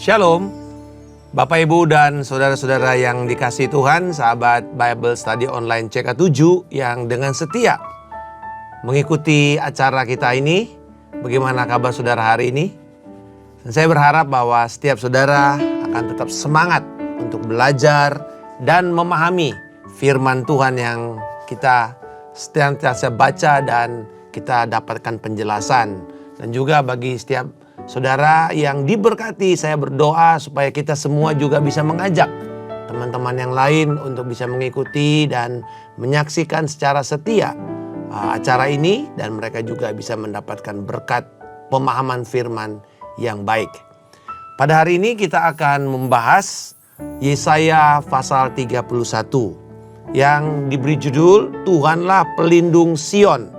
Shalom, Bapak Ibu dan saudara-saudara yang dikasihi Tuhan, sahabat Bible Study Online CK7 yang dengan setia mengikuti acara kita ini. Bagaimana kabar saudara hari ini? Dan saya berharap bahwa setiap saudara akan tetap semangat untuk belajar dan memahami firman Tuhan yang kita senantiasa baca dan kita dapatkan penjelasan. Dan juga bagi setiap saudara yang diberkati, saya berdoa supaya kita semua juga bisa mengajak teman-teman yang lain untuk bisa mengikuti dan menyaksikan secara setia acara ini. Dan mereka juga bisa mendapatkan berkat pemahaman firman yang baik. Pada hari ini kita akan membahas Yesaya pasal 31 yang diberi judul Tuhanlah Pelindung Sion.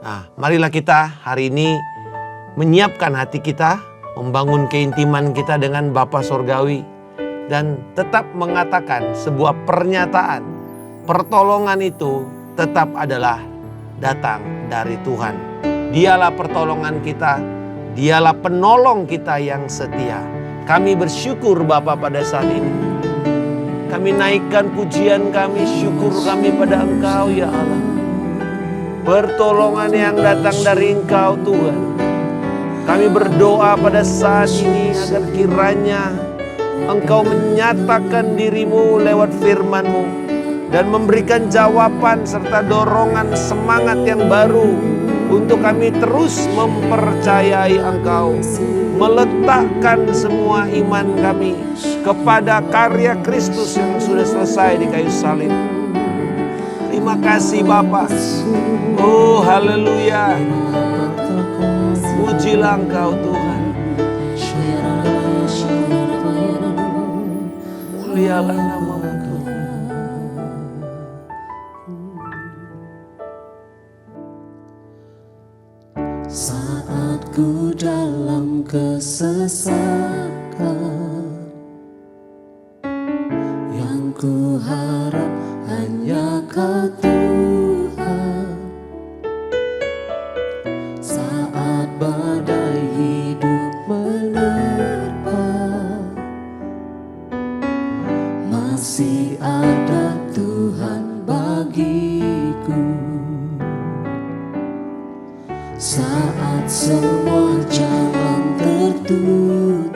Nah, marilah kita hari ini menyiapkan hati kita, membangun keintiman kita dengan Bapa Sorgawi, dan tetap mengatakan sebuah pernyataan, pertolongan itu tetap adalah datang dari Tuhan. Dialah pertolongan kita, dialah penolong kita yang setia. Kami bersyukur Bapa pada saat ini. Kami naikkan pujian kami, syukur kami pada Engkau ya Allah. Pertolongan yang datang dari Engkau Tuhan. Kami berdoa pada saat ini agar kiranya Engkau menyatakan dirimu lewat firman-Mu dan memberikan jawaban serta dorongan semangat yang baru untuk kami terus mempercayai Engkau, meletakkan semua iman kami kepada karya Kristus yang sudah selesai di kayu salib. Terima kasih Bapa. Oh haleluya. Pujilah Engkau Tuhan. Mulialah nama-Mu Tuhan. Saat ku dalam kesesakan, yang ku harap hanya Kau Tuhan. Saat badai hidup menerpa, masih ada Tuhan bagiku. Saat semua jalan tertutup,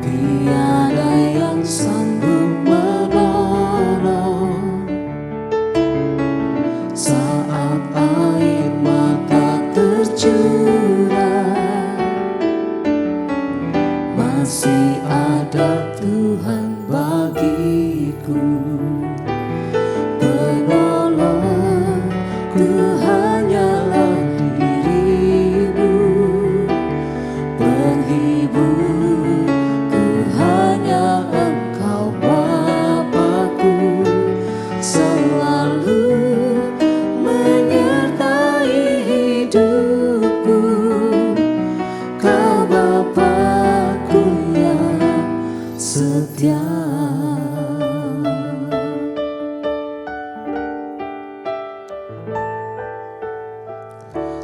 tiada yang sanggup menolong. Saat air mata tercurah, masih ada Tuhan bagiku. Penolongku hanyalah dirimu, penghiburku hanya Engkau Bapa-Ku, selalu menyertai hidupku. Kau Bapa-Ku yang setia.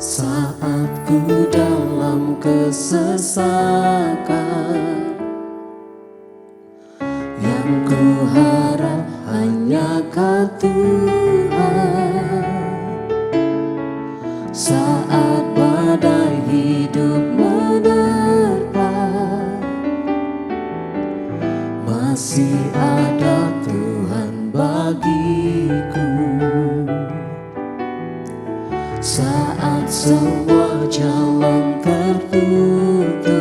Saat ku dalam kesesakan, yang ku harap hanya Kau Tuhan. Saat badai hidup menerpa, masih ada Tuhan bagiku. Saat semua jalan tertutup,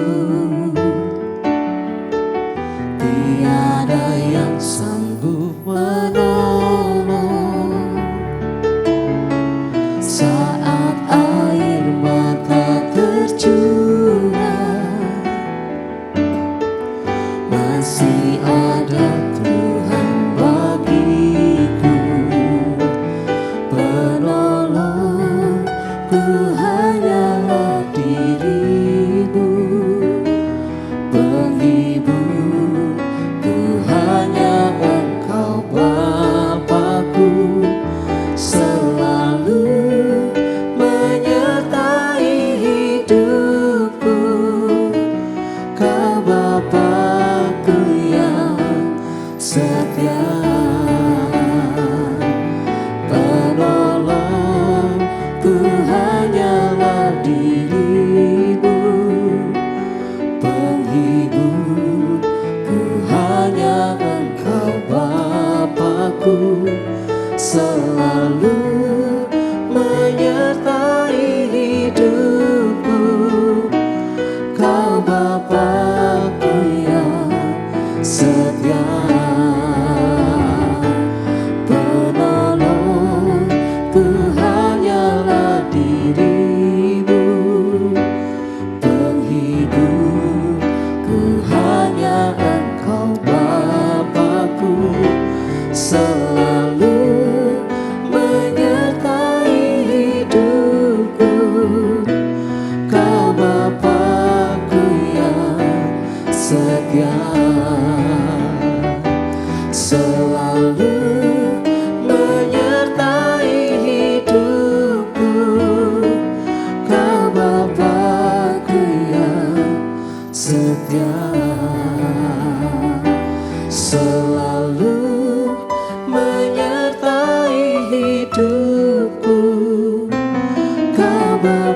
tiada yang sanggup menolong. Saat air mata tercurah, masih ada Tuhan bagiku. Penolongku hanyalah dirimu,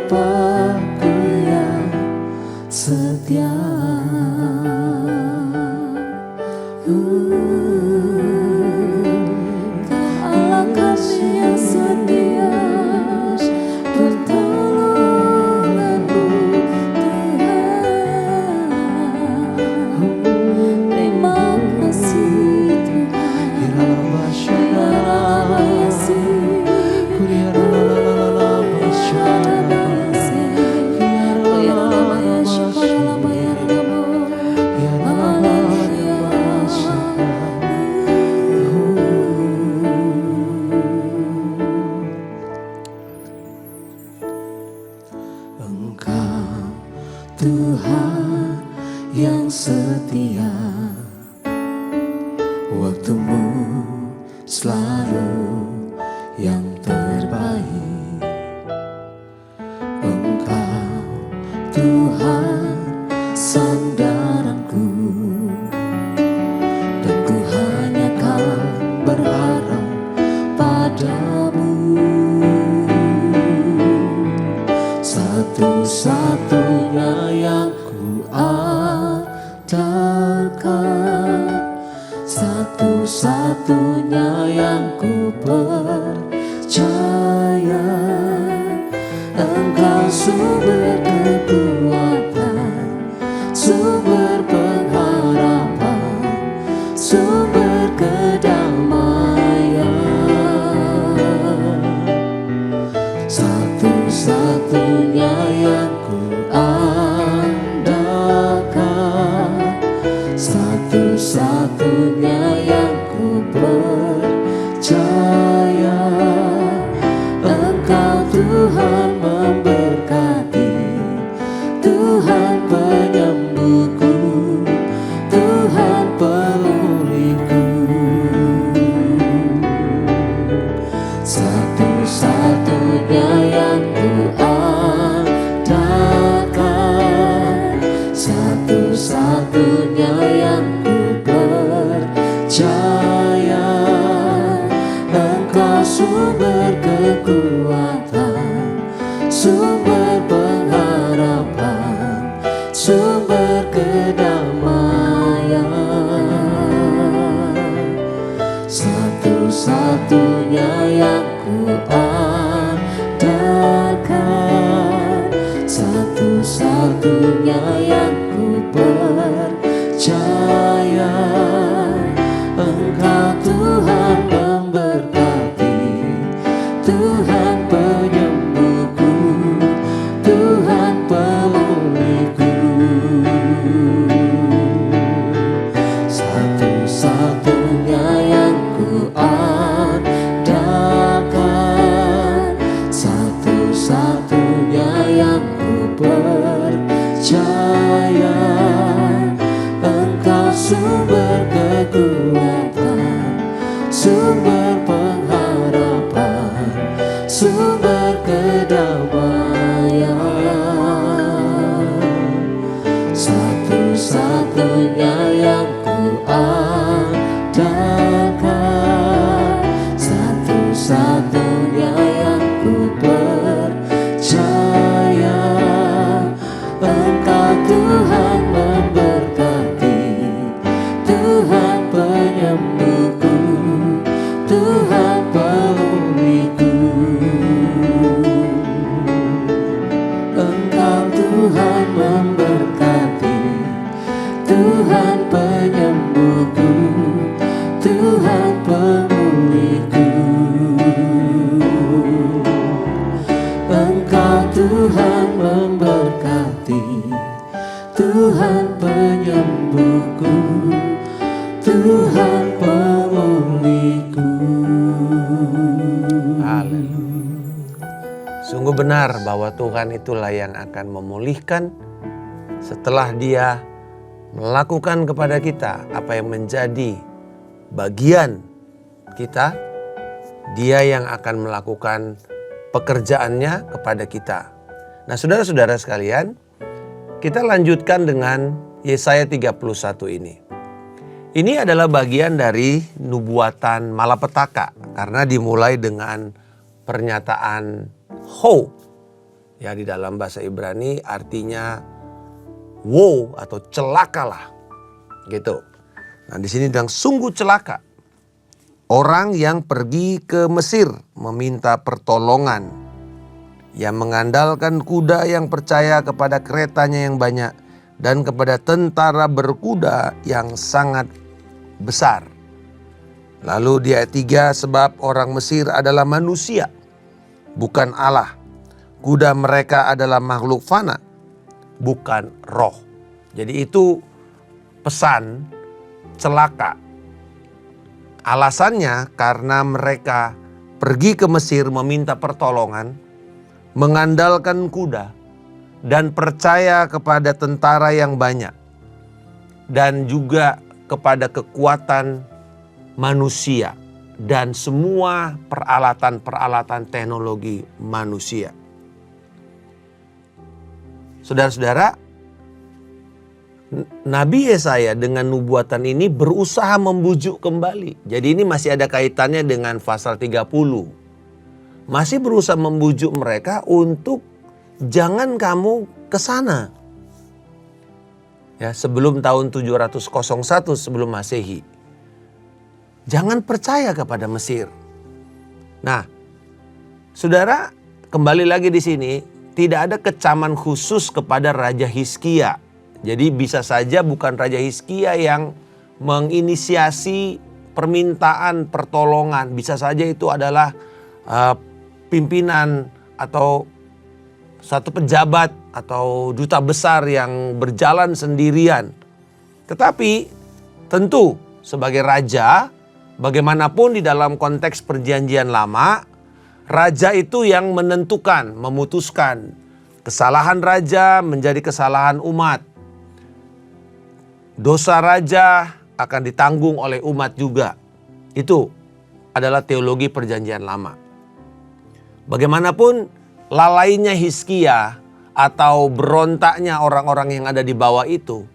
Bapa-Ku yang setia. Allah Kami yang setia, pertolonganmu Tuhan. Terima kasih Tuhan. Terima kasih. Engkau Tuhan yang setia, waktumu selalu yang terbaik. Engkau Tuhan sandaranku, dan ku hanya kan berharap padamu. Satu-satunya yang ku andalkan, satu-satunya yang ku percaya. Engkau sumber kekuatan, sumber pengharapan, sumber kedamaian. Satu-satunya yang ku andalkan, satu-satunya yang ku percaya. Engkau Tuhan memberkati, Tuhan penyembuhku, Tuhan pemulihku. Satu-satunya yang ku andalkan, satu-satunya yang ku percaya. Engkau sumber kekuatan, sumber pengharapan, sumber kedamaian. Satu-satunya yang ku andalkan, satu-satunya yang ku percaya. Engkau Tuhan memberkati, Tuhan penyembuhku, Tuhan pemulihku. Satu-satunya yang ku andalkan, satu-satunya yang ku percaya. Engkau sumber kekuatan, sumber pengharapan, sumber kedamaian. Satu-satunya yang ku andalkan, satu-satunya yang ku percaya. Engkau Tuhan memberkati, Tuhan penyembuhku, Tuhan pemulihku. Engkau Tuhan memberkati, Tuhan penyembuhku, Tuhan pemulihku. Engkau Tuhan memberkati, Tuhan penyembuhku, Tuhan pemulihku. Sungguh benar bahwa Tuhan itulah yang akan memulihkan setelah Dia melakukan kepada kita apa yang menjadi bagian kita. Dia yang akan melakukan pekerjaannya kepada kita. Nah, saudara-saudara sekalian, kita lanjutkan dengan Yesaya 31 ini. Ini adalah bagian dari nubuatan malapetaka karena dimulai dengan pernyataan hope, Ya, di dalam bahasa Ibrani artinya woe atau celakalah. Gitu. Nah, di sini bilang sungguh celaka orang yang pergi ke Mesir meminta pertolongan, yang mengandalkan kuda, yang percaya kepada keretanya yang banyak dan kepada tentara berkuda yang sangat besar. Lalu di ayat 3, sebab orang Mesir adalah manusia, bukan Allah. Kuda mereka adalah makhluk fana, bukan roh. Jadi itu pesan celaka. Alasannya karena mereka pergi ke Mesir meminta pertolongan, mengandalkan kuda, dan percaya kepada tentara yang banyak, dan juga kepada kekuatan manusia dan semua peralatan-peralatan teknologi manusia. Saudara-saudara, Nabi Yesaya dengan nubuatan ini berusaha membujuk kembali. Jadi ini masih ada kaitannya dengan pasal 30. Masih berusaha membujuk mereka untuk jangan kamu ke sana. Ya, sebelum tahun 701 sebelum Masehi. Jangan percaya kepada Mesir. Nah, saudara, kembali lagi di sini, tidak ada kecaman khusus kepada Raja Hizkia. Jadi bisa saja bukan Raja Hizkia yang menginisiasi permintaan pertolongan. Bisa saja itu adalah pimpinan atau satu pejabat atau duta besar yang berjalan sendirian. Tetapi tentu sebagai raja, bagaimanapun di dalam konteks perjanjian lama, raja itu yang menentukan, memutuskan. Kesalahan raja menjadi kesalahan umat. Dosa raja akan ditanggung oleh umat juga. Itu adalah teologi perjanjian lama. Bagaimanapun lalainya Hizkia atau berontaknya orang-orang yang ada di bawah itu,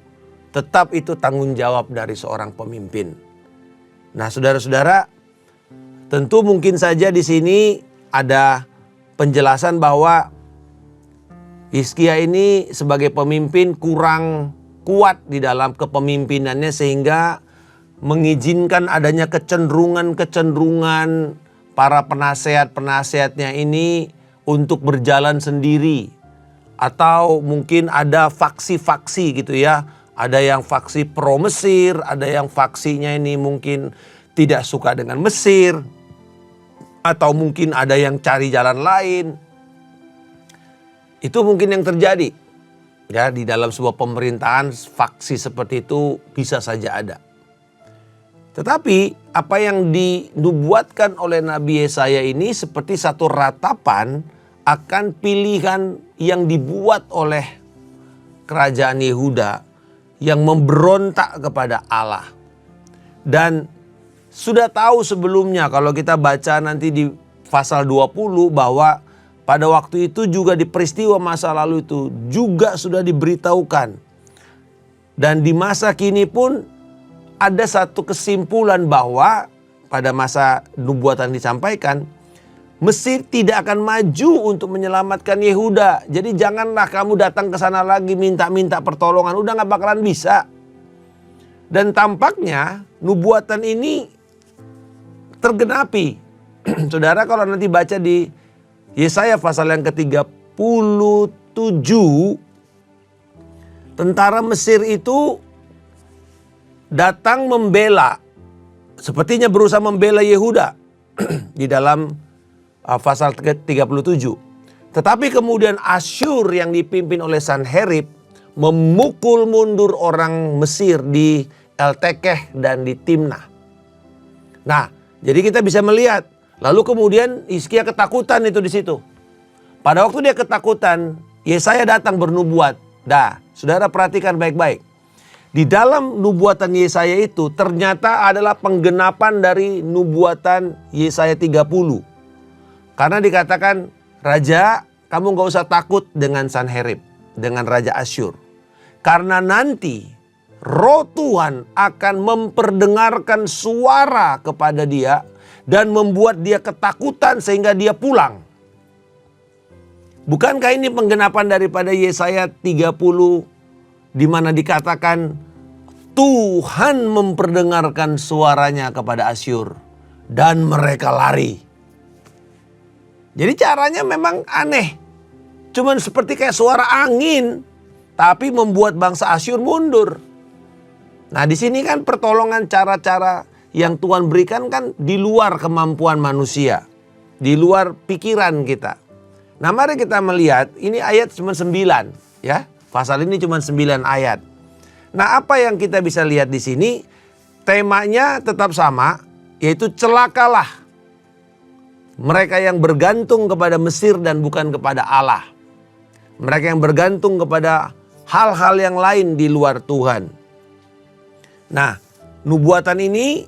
tetap itu tanggung jawab dari seorang pemimpin. Nah, saudara-saudara, tentu mungkin saja di sini ada penjelasan bahwa Hizkia ini sebagai pemimpin kurang kuat di dalam kepemimpinannya sehingga mengizinkan adanya kecenderungan para penasehat-penasehatnya ini untuk berjalan sendiri. Atau mungkin ada faksi-faksi gitu ya. Ada yang faksi pro Mesir, ada yang faksinya ini mungkin tidak suka dengan Mesir. Atau mungkin ada yang cari jalan lain. Itu mungkin yang terjadi. Ya, di dalam sebuah pemerintahan faksi seperti itu bisa saja ada. Tetapi apa yang dinubuatkan oleh Nabi Yesaya ini seperti satu ratapan akan pilihan yang dibuat oleh kerajaan Yehuda yang memberontak kepada Allah. Dan sudah tahu sebelumnya kalau kita baca nanti di pasal 20 bahwa pada waktu itu juga di peristiwa masa lalu itu juga sudah diberitahukan. Dan di masa kini pun ada satu kesimpulan bahwa pada masa nubuatan disampaikan, Mesir tidak akan maju untuk menyelamatkan Yehuda. Jadi janganlah kamu datang ke sana lagi minta-minta pertolongan. Udah gak bakalan bisa. Dan tampaknya nubuatan ini tergenapi. Saudara kalau nanti baca di Yesaya pasal yang ke-37, tentara Mesir itu datang membela, sepertinya berusaha membela Yehuda di dalam pasal ke-37. Tetapi kemudian Asyur yang dipimpin oleh Sanherib memukul mundur orang Mesir di Eltekeh dan di Timnah. Nah, jadi kita bisa melihat. Lalu kemudian Hizkia ketakutan itu di situ. Pada waktu dia ketakutan, Yesaya datang bernubuat. Dah, saudara perhatikan baik-baik. Di dalam nubuatan Yesaya itu ternyata adalah penggenapan dari nubuatan Yesaya 30. Karena dikatakan, Raja, kamu gak usah takut dengan Sanherib, dengan Raja Asyur. Karena nanti Roh Tuhan akan memperdengarkan suara kepada dia dan membuat dia ketakutan sehingga dia pulang. Bukankah ini penggenapan daripada Yesaya 30 di mana dikatakan Tuhan memperdengarkan suaranya kepada Asyur dan mereka lari. Jadi caranya memang aneh. Cuman seperti kayak suara angin, tapi membuat bangsa Asyur mundur. Nah, di sini kan pertolongan cara-cara yang Tuhan berikan kan di luar kemampuan manusia, di luar pikiran kita. Nah, mari kita melihat, ini ayat cuma 9 ya. Pasal ini cuma 9 ayat. Nah, apa yang kita bisa lihat di sini? Temanya tetap sama, yaitu celakalah mereka yang bergantung kepada Mesir dan bukan kepada Allah. Mereka yang bergantung kepada hal-hal yang lain di luar Tuhan. Nah, nubuatan ini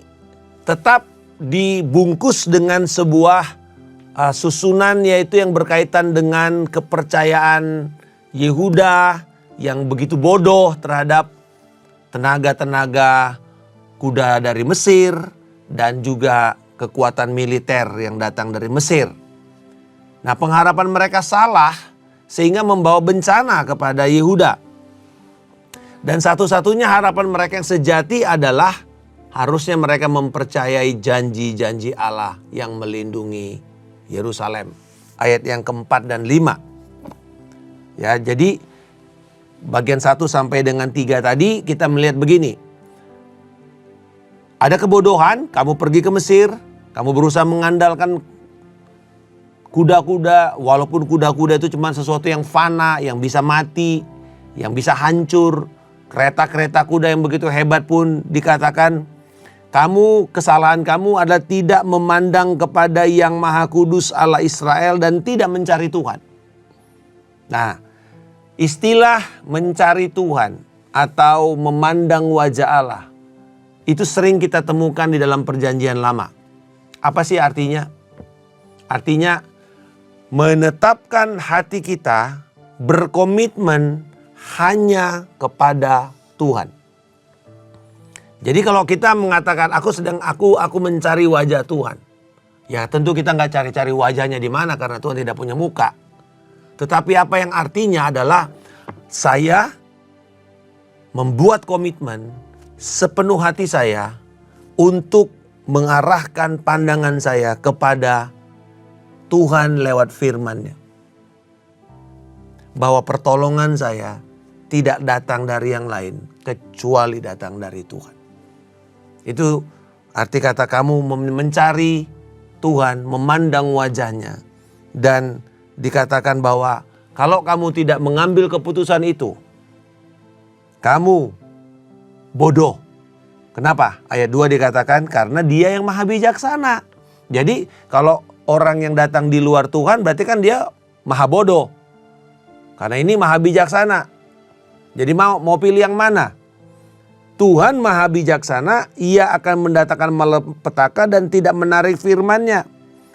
tetap dibungkus dengan sebuah susunan, yaitu yang berkaitan dengan kepercayaan Yehuda yang begitu bodoh terhadap tenaga-tenaga kuda dari Mesir dan juga kekuatan militer yang datang dari Mesir. Nah, pengharapan mereka salah sehingga membawa bencana kepada Yehuda. Dan satu-satunya harapan mereka yang sejati adalah harusnya mereka mempercayai janji-janji Allah yang melindungi Yerusalem. Ayat yang keempat dan 5. Ya, jadi bagian 1 sampai dengan 3 tadi kita melihat begini. Ada kebodohan, kamu pergi ke Mesir, kamu berusaha mengandalkan kuda-kuda, walaupun kuda-kuda itu cuma sesuatu yang fana, yang bisa mati, yang bisa hancur. Kereta-kereta kuda yang begitu hebat pun dikatakan, kesalahan kamu adalah tidak memandang kepada Yang Maha Kudus Allah Israel dan tidak mencari Tuhan. Nah, istilah mencari Tuhan atau memandang wajah Allah itu sering kita temukan di dalam Perjanjian Lama. Apa sih artinya? Artinya menetapkan hati kita berkomitmen hanya kepada Tuhan. Jadi kalau kita mengatakan aku mencari wajah Tuhan. Ya tentu kita nggak cari-cari wajahnya di mana karena Tuhan tidak punya muka. Tetapi apa yang artinya adalah saya membuat komitmen sepenuh hati saya untuk mengarahkan pandangan saya kepada Tuhan lewat firman-Nya. Bahwa pertolongan saya tidak datang dari yang lain kecuali datang dari Tuhan. Itu arti kata kamu mencari Tuhan, memandang wajahnya. Dan dikatakan bahwa kalau kamu tidak mengambil keputusan itu, kamu bodoh. Kenapa? Ayat 2 dikatakan karena Dia yang maha bijaksana. Jadi kalau orang yang datang di luar Tuhan berarti kan dia maha bodoh. Karena ini maha bijaksana. Jadi mau pilih yang mana? Tuhan maha bijaksana, Ia akan mendatangkan malapetaka dan tidak menarik firman-Nya.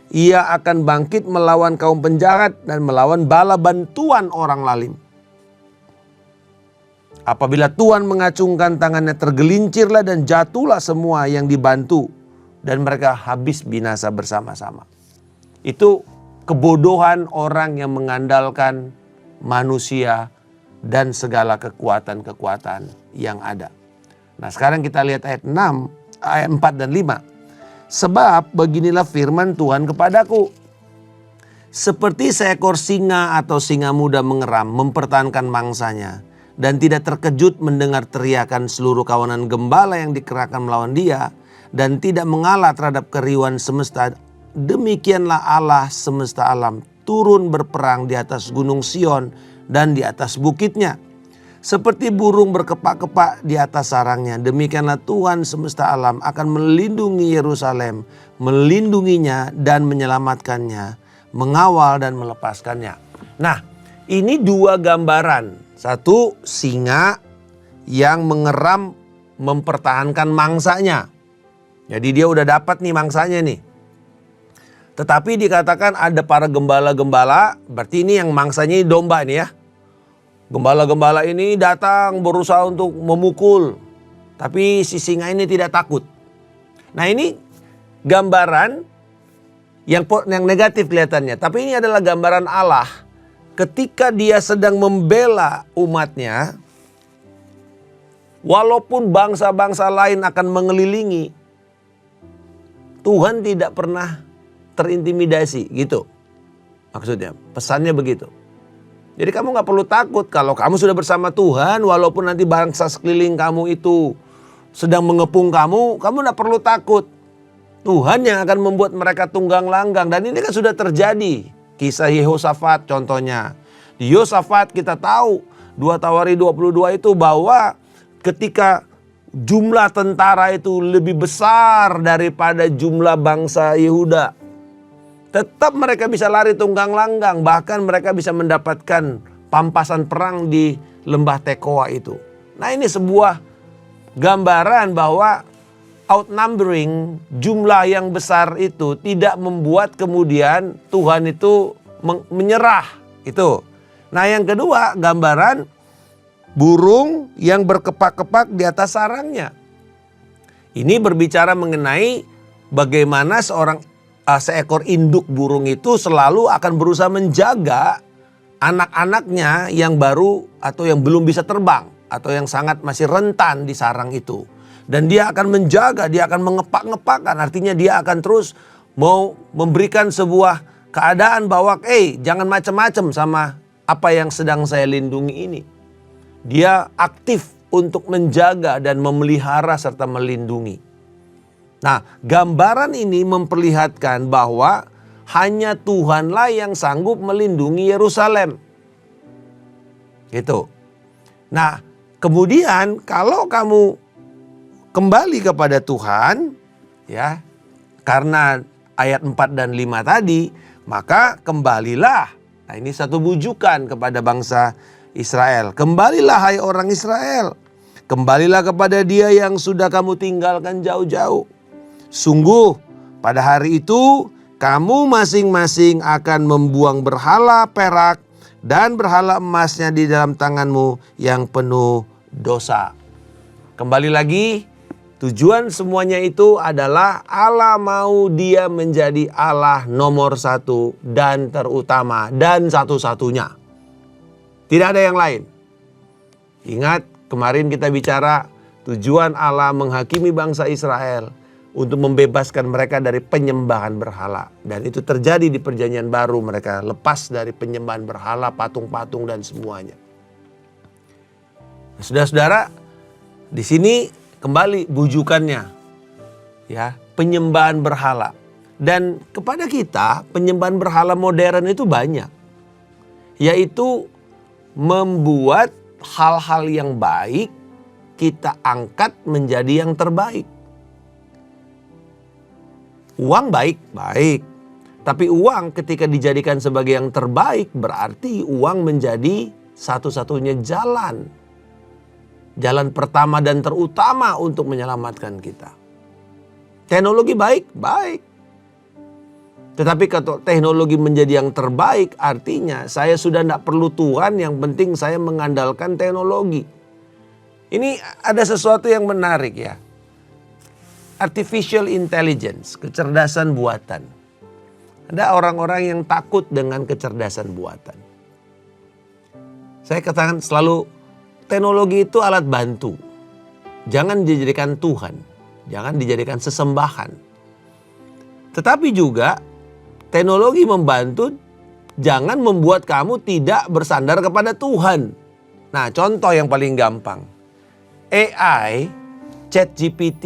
Ia akan bangkit melawan kaum penjahat dan melawan bala bantuan orang lalim. Apabila Tuhan mengacungkan tangannya, tergelincirlah dan jatuhlah semua yang dibantu dan mereka habis binasa bersama-sama. Itu kebodohan orang yang mengandalkan manusia dan segala kekuatan-kekuatan yang ada. Nah, sekarang kita lihat ayat 4 dan 5. Sebab beginilah firman Tuhan kepadaku. Seperti seekor singa atau singa muda mengeram mempertahankan mangsanya dan tidak terkejut mendengar teriakan seluruh kawanan gembala yang dikerahkan melawan dia dan tidak mengalah terhadap keriuhan semesta, demikianlah Allah semesta alam turun berperang di atas gunung Sion dan di atas bukitnya. Seperti burung berkepak-kepak di atas sarangnya, demikianlah Tuhan semesta alam akan melindungi Yerusalem, melindunginya dan menyelamatkannya, mengawal dan melepaskannya. Nah, ini dua gambaran. Satu, singa yang mengeram mempertahankan mangsanya. Jadi dia udah dapat nih mangsanya nih. Tetapi dikatakan ada para gembala-gembala, berarti ini yang mangsanya domba ini ya. Gembala-gembala ini datang berusaha untuk memukul. Tapi si singa ini tidak takut. Nah, ini gambaran yang negatif kelihatannya. Tapi ini adalah gambaran Allah ketika dia sedang membela umatnya, walaupun bangsa-bangsa lain akan mengelilingi, Tuhan tidak pernah terintimidasi gitu. Maksudnya pesannya begitu. Jadi kamu gak perlu takut kalau kamu sudah bersama Tuhan, walaupun nanti bangsa sekeliling kamu itu sedang mengepung kamu gak perlu takut. Tuhan yang akan membuat mereka tunggang langgang. Dan ini kan sudah terjadi. Kisah Yehosafat contohnya. Di Yehosafat kita tahu 2 Tawari 22 itu bahwa ketika jumlah tentara itu lebih besar daripada jumlah bangsa Yehuda, tetap mereka bisa lari tunggang langgang. Bahkan mereka bisa mendapatkan pampasan perang di lembah Tekoa itu. Nah, ini sebuah gambaran bahwa outnumbering, jumlah yang besar itu tidak membuat kemudian Tuhan itu menyerah. Itu. Nah, yang kedua, gambaran burung yang berkepak-kepak di atas sarangnya. Ini berbicara mengenai bagaimana seekor induk burung itu selalu akan berusaha menjaga anak-anaknya yang baru atau yang belum bisa terbang atau yang sangat masih rentan di sarang itu. Dan dia akan menjaga, dia akan mengepak-ngepakkan. Artinya dia akan terus mau memberikan sebuah keadaan bahwa jangan macam-macam sama apa yang sedang saya lindungi ini. Dia aktif untuk menjaga dan memelihara serta melindungi. Nah, gambaran ini memperlihatkan bahwa hanya Tuhanlah yang sanggup melindungi Yerusalem. Gitu. Nah, kemudian kalau kamu kembali kepada Tuhan, ya, karena ayat 4 dan 5 tadi, maka kembalilah. Nah, ini satu bujukan kepada bangsa Israel. Kembalilah hai orang Israel. Kembalilah kepada Dia yang sudah kamu tinggalkan jauh-jauh. Sungguh pada hari itu kamu masing-masing akan membuang berhala perak dan berhala emasnya di dalam tanganmu yang penuh dosa. Kembali lagi, tujuan semuanya itu adalah Allah mau Dia menjadi Allah nomor satu dan terutama dan satu-satunya. Tidak ada yang lain. Ingat kemarin kita bicara tujuan Allah menghakimi bangsa Israel untuk membebaskan mereka dari penyembahan berhala. Dan itu terjadi di perjanjian baru, mereka lepas dari penyembahan berhala, patung-patung dan semuanya. Nah, saudara-saudara, di sini kembali bujukannya, ya, penyembahan berhala. Dan kepada kita penyembahan berhala modern itu banyak, yaitu membuat hal-hal yang baik kita angkat menjadi yang terbaik. Uang baik, tapi uang ketika dijadikan sebagai yang terbaik berarti uang menjadi satu-satunya jalan pertama dan terutama untuk menyelamatkan kita. Teknologi baik. Tetapi kalau teknologi menjadi yang terbaik, artinya saya sudah tidak perlu Tuhan, yang penting saya mengandalkan teknologi. Ini ada sesuatu yang menarik, ya. Artificial intelligence, kecerdasan buatan. Ada orang-orang yang takut dengan kecerdasan buatan. Saya katakan selalu, teknologi itu alat bantu. Jangan dijadikan Tuhan. Jangan dijadikan sesembahan. Tetapi juga teknologi membantu, jangan membuat kamu tidak bersandar kepada Tuhan. Nah, contoh yang paling gampang. AI, ChatGPT,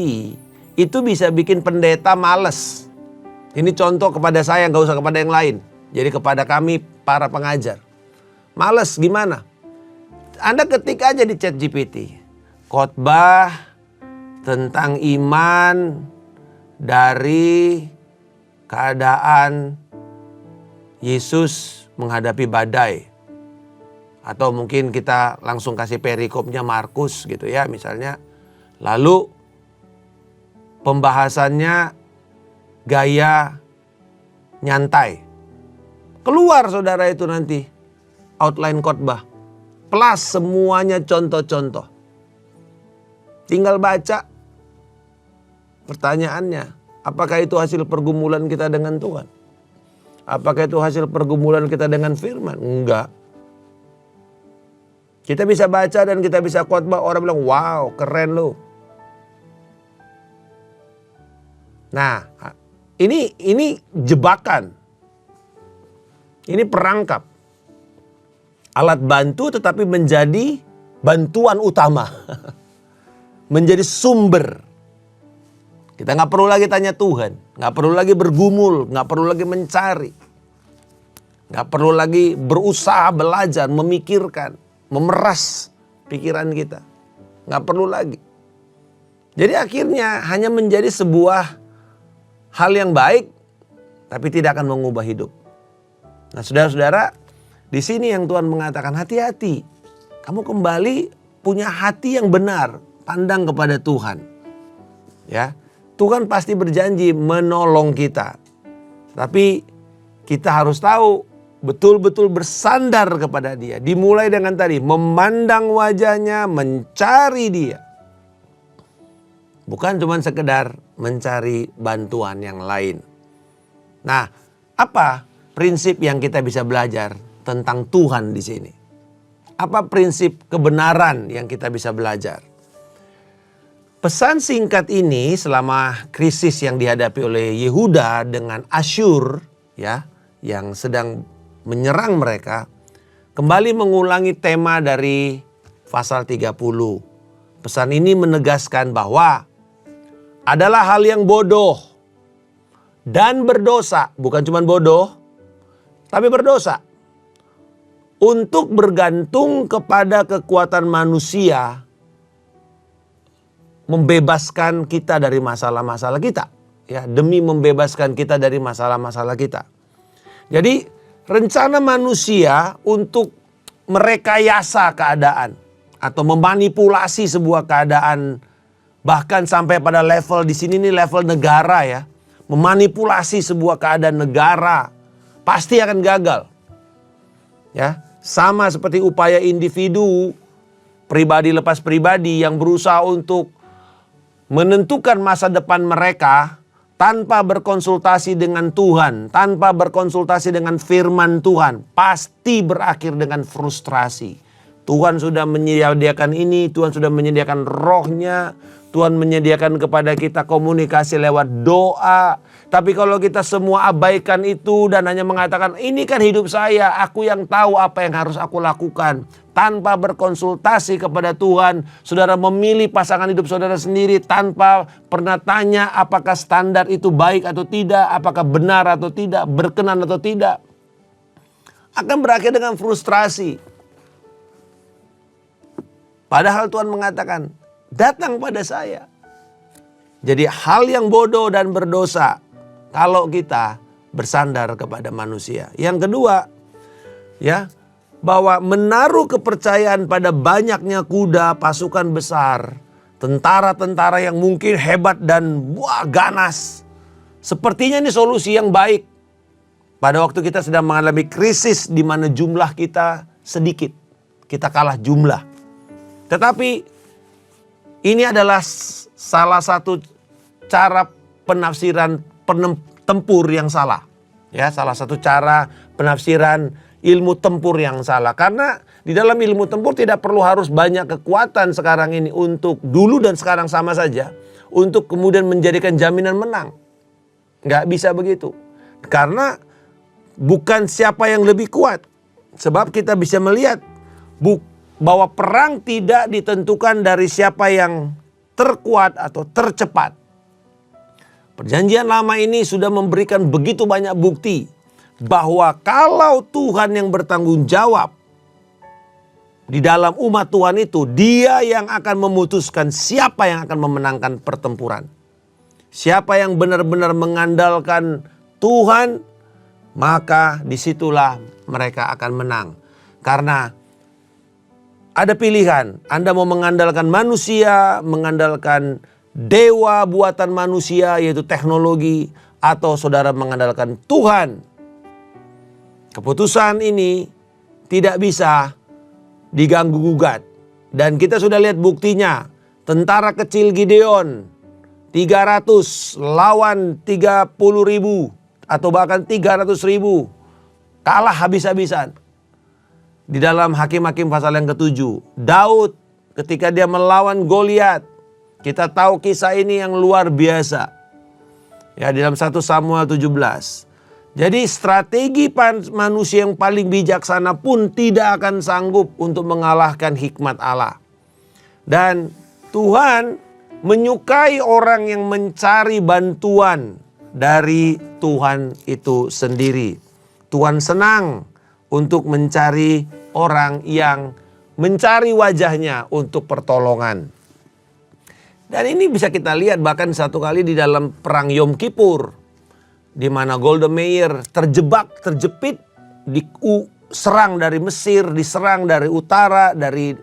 itu bisa bikin pendeta males. Ini contoh kepada saya, gak usah kepada yang lain. Jadi kepada kami para pengajar. Males gimana? Anda ketik aja di ChatGPT, khotbah tentang iman dari keadaan Yesus menghadapi badai. Atau mungkin kita langsung kasih perikopnya Markus gitu ya misalnya. Lalu pembahasannya gaya nyantai. Keluar saudara itu nanti outline khotbah. Plus semuanya contoh-contoh. Tinggal baca. Pertanyaannya, apakah itu hasil pergumulan kita dengan Tuhan? Apakah itu hasil pergumulan kita dengan firman? Enggak. Kita bisa baca dan kita bisa khotbah, orang bilang, wow, keren lu. Nah, ini jebakan. Ini perangkap. Alat bantu tetapi menjadi bantuan utama. Menjadi sumber. Kita nggak perlu lagi tanya Tuhan. Nggak perlu lagi bergumul. Nggak perlu lagi mencari. Nggak perlu lagi berusaha, belajar, memikirkan, memeras pikiran kita. Nggak perlu lagi. Jadi akhirnya hanya menjadi sebuah hal yang baik, tapi tidak akan mengubah hidup. Nah, saudara-saudara, di sini yang Tuhan mengatakan hati-hati. Kamu kembali punya hati yang benar, pandang kepada Tuhan. Ya, Tuhan pasti berjanji menolong kita. Tapi kita harus tahu betul-betul bersandar kepada Dia. Dimulai dengan tadi, memandang wajahnya, mencari Dia. Bukan cuma sekedar mencari bantuan yang lain. Nah, apa prinsip yang kita bisa belajar tentang Tuhan di sini? Apa prinsip kebenaran yang kita bisa belajar? Pesan singkat ini selama krisis yang dihadapi oleh Yehuda dengan Asyur, ya, yang sedang menyerang mereka, kembali mengulangi tema dari pasal 30. Pesan ini menegaskan bahwa adalah hal yang bodoh dan berdosa, bukan cuma bodoh, tapi berdosa, untuk bergantung kepada kekuatan manusia membebaskan kita dari masalah-masalah kita, ya, demi membebaskan kita dari masalah-masalah kita. Jadi rencana manusia untuk merekayasa keadaan atau memanipulasi sebuah keadaan, bahkan sampai pada level di sini nih level negara, ya, memanipulasi sebuah keadaan negara pasti akan gagal. Ya, sama seperti upaya individu pribadi lepas pribadi yang berusaha untuk menentukan masa depan mereka tanpa berkonsultasi dengan Tuhan, tanpa berkonsultasi dengan firman Tuhan, pasti berakhir dengan frustrasi. Tuhan sudah menyediakan ini, Tuhan sudah menyediakan rohnya, Tuhan menyediakan kepada kita komunikasi lewat doa. Tapi kalau kita semua abaikan itu dan hanya mengatakan, ini kan hidup saya, aku yang tahu apa yang harus aku lakukan. Tanpa berkonsultasi kepada Tuhan, saudara memilih pasangan hidup saudara sendiri tanpa pernah tanya apakah standar itu baik atau tidak, apakah benar atau tidak, berkenan atau tidak, akan berakhir dengan frustrasi. Padahal Tuhan mengatakan, datang pada saya. Jadi hal yang bodoh dan berdosa kalau kita bersandar kepada manusia. Yang kedua, ya, bahwa menaruh kepercayaan pada banyaknya kuda, pasukan besar, tentara-tentara yang mungkin hebat dan ganas. Sepertinya ini solusi yang baik pada waktu kita sedang mengalami krisis di mana jumlah kita sedikit. Kita kalah jumlah. Tetapi ini adalah salah satu cara penafsiran tempur yang salah. Ya, salah satu cara penafsiran ilmu tempur yang salah. Karena di dalam ilmu tempur tidak perlu harus banyak kekuatan sekarang ini untuk dulu dan sekarang sama saja. Untuk kemudian menjadikan jaminan menang. Nggak bisa begitu. Karena bukan siapa yang lebih kuat. Sebab kita bisa melihat bahwa perang tidak ditentukan dari siapa yang terkuat atau tercepat. Perjanjian lama ini sudah memberikan begitu banyak bukti bahwa kalau Tuhan yang bertanggung jawab di dalam umat Tuhan itu, Dia yang akan memutuskan siapa yang akan memenangkan pertempuran. Siapa yang benar-benar mengandalkan Tuhan, maka disitulah mereka akan menang. Karena ada pilihan, Anda mau mengandalkan manusia, mengandalkan dewa buatan manusia yaitu teknologi, atau saudara mengandalkan Tuhan. Keputusan ini tidak bisa diganggu-gugat. Dan kita sudah lihat buktinya. Tentara kecil Gideon, 300 lawan 30.000 atau bahkan 300.000. Kalah habis-habisan. Di dalam Hakim-Hakim pasal yang ke-7, Daud ketika dia melawan Goliat, kita tahu kisah ini yang luar biasa. Ya, di dalam 1 Samuel 17. Jadi strategi manusia yang paling bijaksana pun tidak akan sanggup untuk mengalahkan hikmat Allah. Dan Tuhan menyukai orang yang mencari bantuan dari Tuhan itu sendiri. Tuhan senang untuk mencari orang yang mencari wajahnya untuk pertolongan. Dan ini bisa kita lihat bahkan satu kali di dalam perang Yom Kippur, di mana Golda Meir terjepit, diserang dari Mesir, diserang dari utara, dari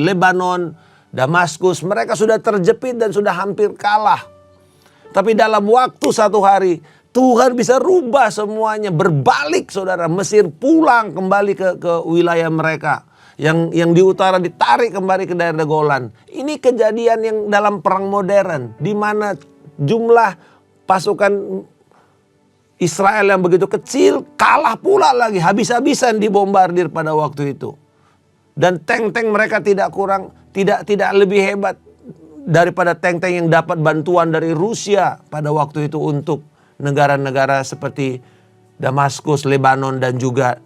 Lebanon, Damaskus. Mereka sudah terjepit dan sudah hampir kalah. Tapi dalam waktu 1 hari, Tuhan bisa rubah semuanya, berbalik saudara. Mesir pulang kembali ke wilayah mereka. Yang di utara ditarik kembali ke daerah Golan. Ini kejadian yang dalam perang modern, di mana jumlah pasukan Israel yang begitu kecil kalah pula lagi, habis-habisan dibombardir pada waktu itu. Dan tank-tank mereka tidak lebih hebat daripada tank-tank yang dapat bantuan dari Rusia pada waktu itu untuk negara-negara seperti Damaskus, Lebanon dan juga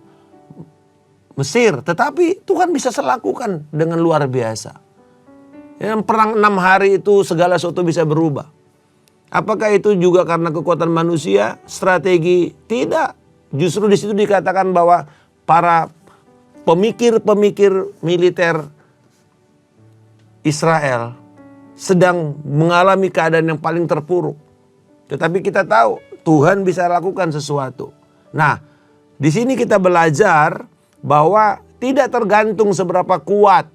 Mesir. Tetapi Tuhan bisa lakukan dengan luar biasa. Yang perang 6 hari itu segala sesuatu bisa berubah. Apakah itu juga karena kekuatan manusia, strategi? Tidak. Justru di situ dikatakan bahwa para pemikir-pemikir militer Israel sedang mengalami keadaan yang paling terpuruk. Tetapi kita tahu Tuhan bisa lakukan sesuatu. Nah, di sini kita belajar bahwa tidak tergantung seberapa kuat,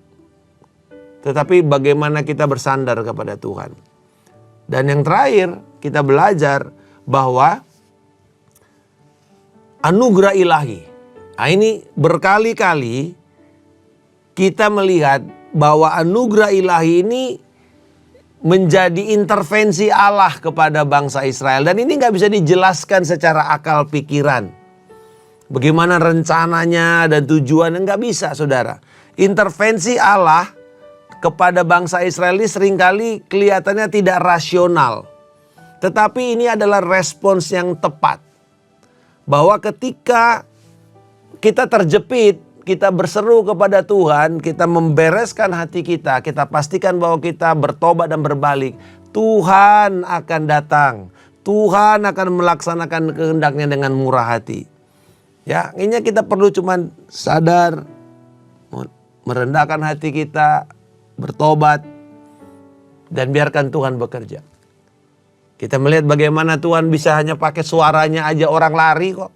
tetapi bagaimana kita bersandar kepada Tuhan. Dan yang terakhir kita belajar bahwa anugerah ilahi. Nah, ini berkali-kali kita melihat bahwa anugerah ilahi ini menjadi intervensi Allah kepada bangsa Israel. Dan ini gak bisa dijelaskan secara akal pikiran. Bagaimana rencananya dan tujuannya gak bisa saudara. Intervensi Allah kepada bangsa Israel ini seringkali kelihatannya tidak rasional. Tetapi ini adalah respons yang tepat. Bahwa ketika kita terjepit, kita berseru kepada Tuhan, kita membereskan hati kita pastikan bahwa kita bertobat dan berbalik, Tuhan akan datang. Tuhan akan melaksanakan kehendaknya dengan murah hati. Ya, ini kita perlu cuman sadar, merendahkan hati kita, bertobat, dan biarkan Tuhan bekerja. Kita melihat bagaimana Tuhan bisa hanya pakai suaranya aja orang lari kok.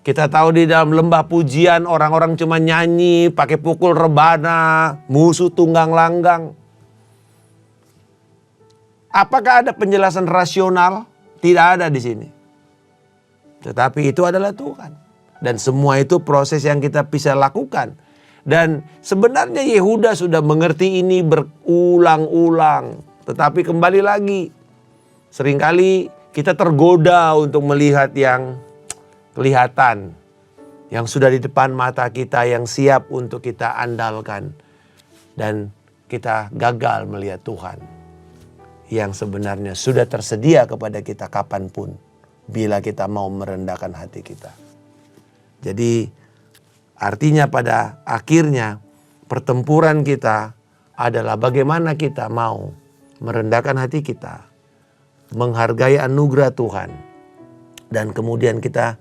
Kita tahu di dalam lembah pujian orang-orang cuma nyanyi, pakai pukul rebana, musuh tunggang langgang. Apakah ada penjelasan rasional? Tidak ada di sini. Tetapi itu adalah Tuhan. Dan semua itu proses yang kita bisa lakukan. Dan sebenarnya Yehuda sudah mengerti ini berulang-ulang. Tetapi kembali lagi, seringkali kita tergoda untuk melihat yang kelihatan, yang sudah di depan mata kita, yang siap untuk kita andalkan. Dan kita gagal melihat Tuhan yang sebenarnya sudah tersedia kepada kita kapanpun, bila kita mau merendahkan hati kita. Jadi artinya pada akhirnya pertempuran kita adalah bagaimana kita mau merendahkan hati kita, menghargai anugerah Tuhan, dan kemudian kita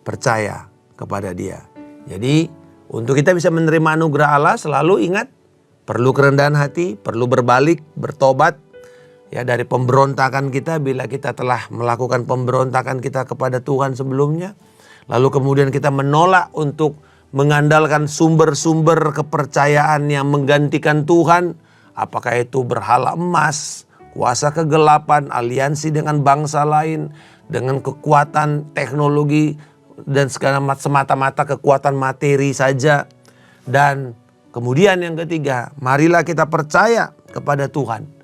percaya kepada Dia. Jadi untuk kita bisa menerima anugerah Allah, selalu ingat perlu kerendahan hati, perlu berbalik, bertobat ya dari pemberontakan kita bila kita telah melakukan pemberontakan kita kepada Tuhan sebelumnya. Lalu kemudian kita menolak untuk mengandalkan sumber-sumber kepercayaan yang menggantikan Tuhan. Apakah itu berhala emas, kuasa kegelapan, aliansi dengan bangsa lain, dengan kekuatan teknologi, dan semata-mata kekuatan materi saja. Dan kemudian yang ketiga, marilah kita percaya kepada Tuhan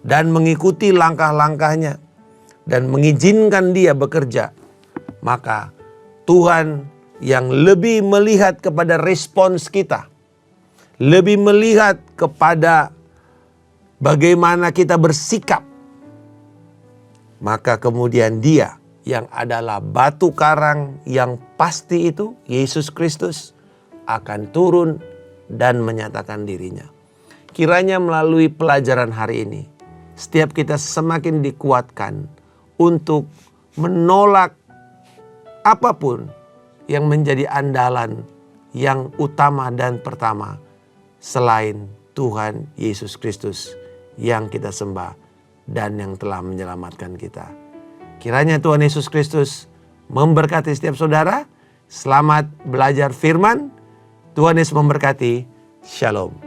dan mengikuti langkah-langkahnya dan mengizinkan Dia bekerja. Maka Tuhan yang lebih melihat kepada respons kita, lebih melihat kepada bagaimana kita bersikap, maka kemudian Dia yang adalah batu karang yang pasti itu, Yesus Kristus, akan turun dan menyatakan dirinya. Kiranya melalui pelajaran hari ini, setiap kita semakin dikuatkan untuk menolak apapun yang menjadi andalan yang utama dan pertama selain Tuhan Yesus Kristus yang kita sembah dan yang telah menyelamatkan kita. Kiranya Tuhan Yesus Kristus memberkati setiap saudara. Selamat belajar firman. Tuhan Yesus memberkati. Shalom.